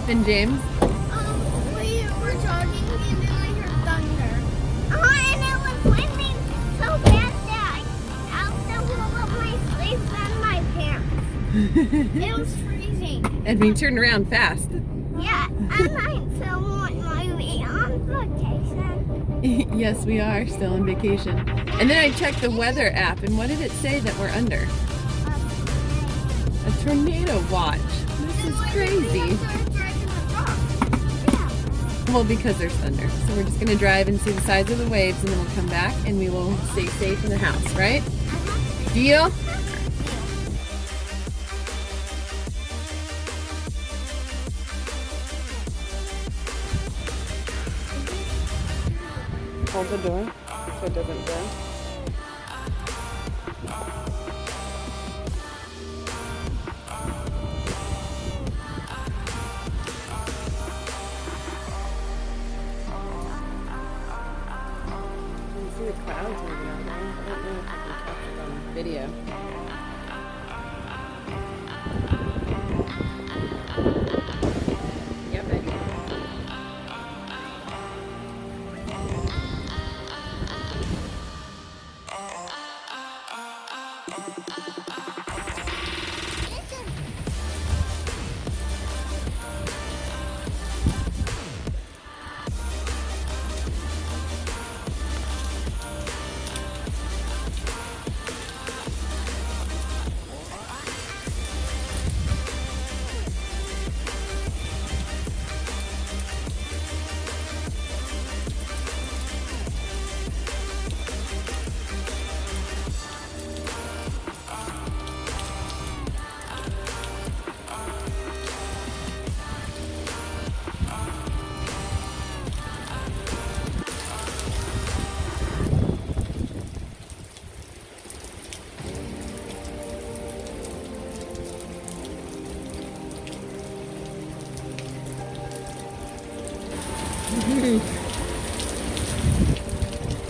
happened, James? We were jogging and then we heard thunder. And it was windy so fast that I out the hole of my sleeves and my pants. It was freezing. And we turned around fast. Yeah, and I still want my way on vacation. Yes, we are still on vacation. And then I checked the weather app, and what did it say that we're under? A tornado watch. This is crazy. Well, because there's thunder. So we're just going to drive and see the size of the waves, and then we'll come back and we will stay safe in the house, right? Deal? Hold the door so it doesn't go. You can see the clouds moving out there. I don't know if I can catch it on video. Yep, baby.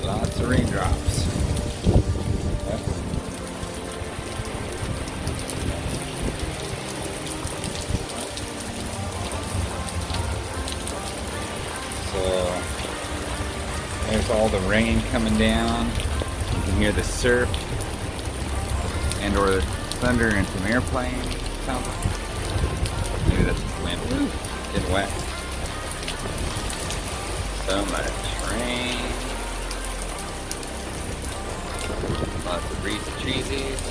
Lots of raindrops. Yep. So there's all the rain coming down. You can hear the surf and or thunder and some airplane sounds like. Maybe that's just wind. Getting wet. So much rain. Lots of breezy cheesies.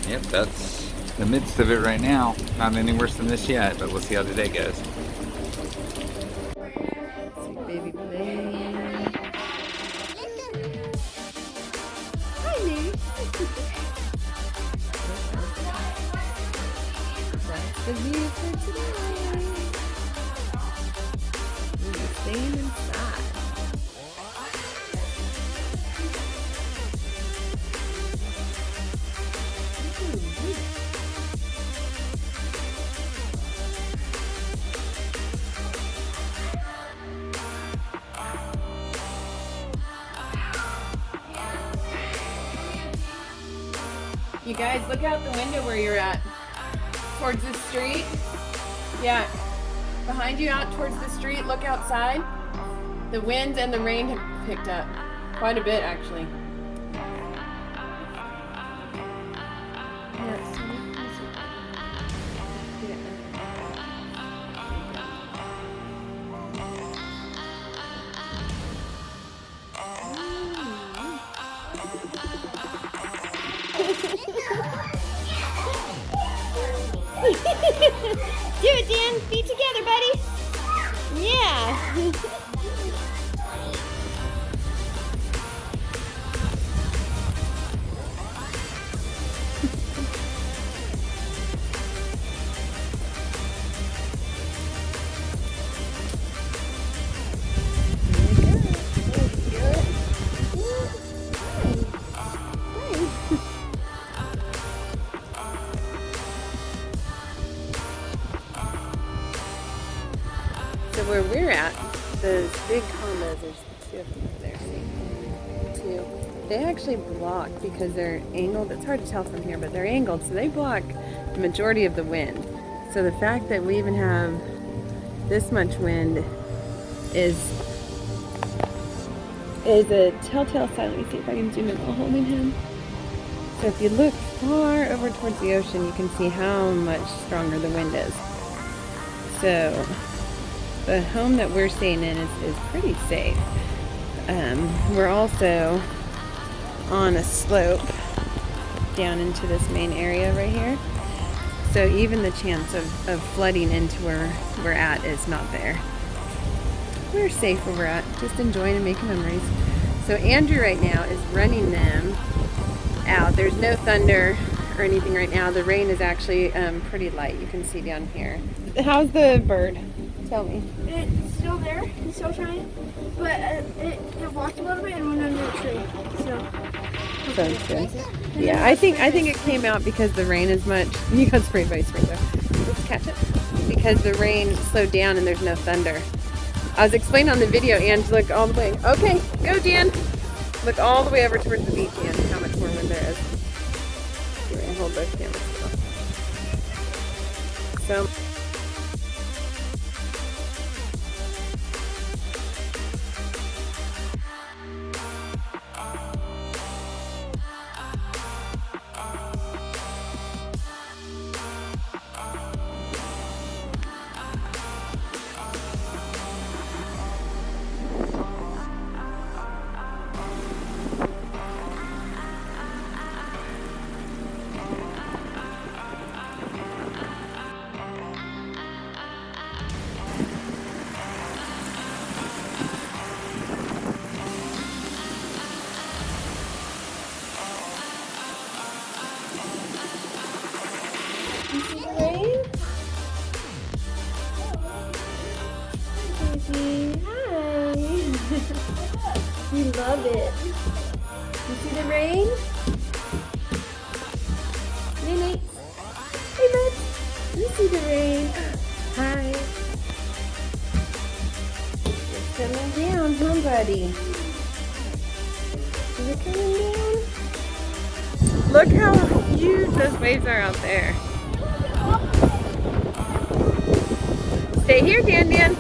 Yep, that's the midst of it right now. Not any worse than this yet, but we'll see how today goes. Sweet baby plane. Hi, Nate. That's the view for today. We're staying inside. You guys, look out the window where you're at. Towards the street. Yeah. Behind you out towards the street, look outside. The winds and the rain have picked up. Quite a bit, actually. Yeah, see? Do it, Dan. Feet together, buddy. Yeah. So where we're at, those big condos, there's two of them over there, see? Two. they actually block, because they're angled. It's hard to tell from here, but they're angled, so they block the majority of the wind. So the fact that we even have this much wind is a telltale sign. Let me see if I can zoom in while holding him. So if you look far over towards the ocean, you can see how much stronger the wind is. So the home that we're staying in is pretty safe. We're also on a slope down into this main area right here. So even the chance of flooding into where we're at is not there. We're safe where we're at, just enjoying and making memories. So Andrew right now is running them out. There's no thunder or anything right now. The rain is actually pretty light. You can see down here. How's the bird? Tell me. It's still there. It's still trying. But it walked a little bit and went under a tree. So. Sounds good. Yeah, I think it came out because the rain is much. You got spray by spray there. Let's catch it. Because the rain slowed down and there's no thunder. I was explaining on the video, and look all the way. Okay, go Dan. Look all the way over towards the beach, and how much more wind there is. Here, I hold both cameras. So. You see the rain? Baby, hi. We love it. You see the rain? Nene. Hey, bud. You see the rain? Hi. It's coming down, huh, buddy? Is it coming down? Look how huge those waves are out there. Stay here, Dan Dan.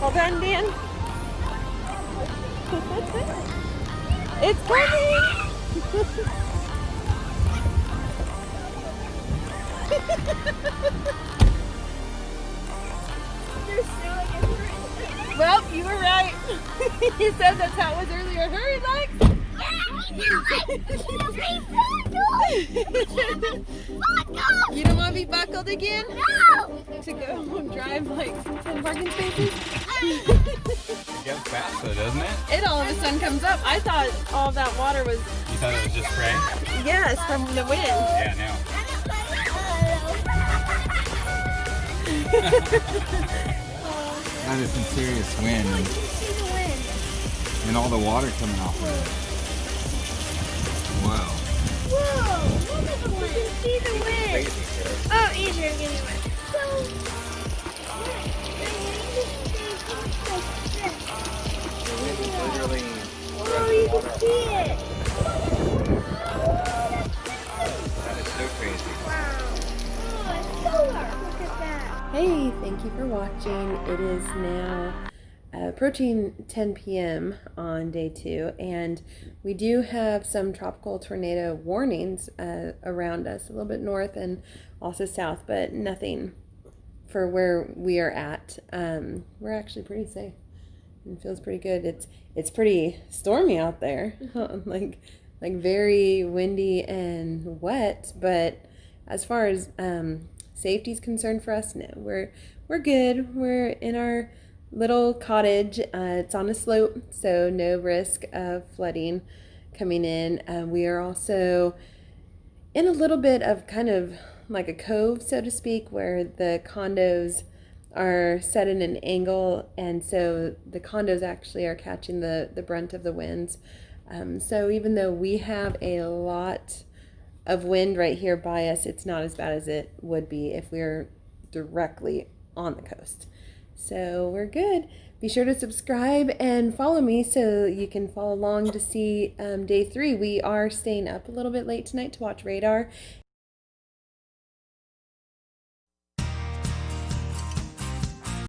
Hold on, Dan. It's coming! Well, you were right. You said that's how it was earlier. Hurry, Lex! You don't want to be buckled again? No! To go home drive like 10 parking spaces? It gets fast though, doesn't it? It all of a sudden comes up. I thought all that water was, You thought it was just spray? yes, from the wind. Yeah, no. That is some serious wind and all the water coming off of it. Wow. Whoa! Look at the wind. You can see the wind. Oh, easier getting wet. Oh, you can see it. That is so crazy. Wow. Oh, it's solar. Look at that. Hey, thank you for watching. It is now approaching 10 p.m. on day 2, and we do have some tropical tornado warnings around us, a little bit north and also south, but nothing for where we are at. We're actually pretty safe. It feels pretty good. It's pretty stormy out there, like very windy and wet, but as far as safety is concerned for us, no, we're good. We're in our little cottage. It's on a slope, so no risk of flooding coming in. We are also in a little bit of kind of like a cove, so to speak, where the condos are set in an angle, and so the condos actually are catching the brunt of the winds. So even though we have a lot of wind right here by us, it's not as bad as it would be if we were directly on the coast. So we're good. Be sure to subscribe and follow me so you can follow along to see day 3. We are staying up a little bit late tonight to watch radar,